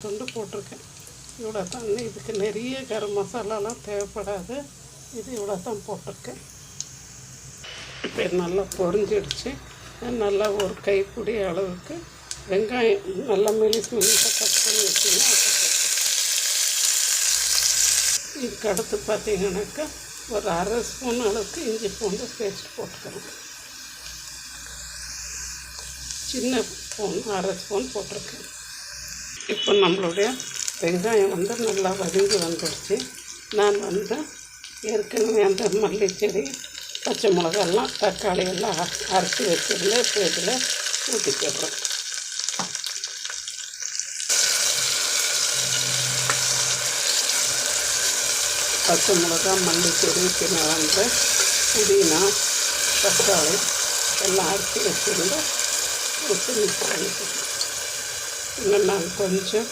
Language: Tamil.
துண்டு போட்டிருக்கேன். இவ்வளோ தான். இதுக்கு நிறைய கரம் மசாலாலாம் தேவைப்படாது. இது இவ்வளோ தான் போட்டிருக்கேன். இப்போ நல்லா பொரிஞ்சிடுச்சு. நல்லா ஒரு கைப்பிடி அளவுக்கு வெங்காயம் நல்லா மெலிசாக கட் பண்ணி வச்சிங்கன்னா இதுக்கு அடுத்து பார்த்திங்கனாக்கா ஒரு அரை ஸ்பூன் அளவுக்கு இஞ்சி பூண்டு பேஸ்ட் போட்டுக்கிறோம். சின்ன ஸ்பூன் அரை ஸ்பூன் போட்டிருக்கேன். இப்போ நம்மளுடைய வெங்காயம் நல்லா வதங்கி வந்துடுச்சு. நான் ஏற்கனவே அந்த மல்லி செடி, பச்சை மிளகாலாம், தக்காளி எல்லாம் அரைச்சி வச்சிருந்தேன். இப்போ இதில் ஊற்றிக்கிறோம். பச்சை மிளகா, மல்லி செடி, சின்ன வெங்காயம், புதினா, தக்காளி எல்லாம் அரைச்சி வச்சுருந்து ஊற்றி மிக்ஸ் பண்ணிக்கிறோம். இன்னும் நான் கொஞ்சம்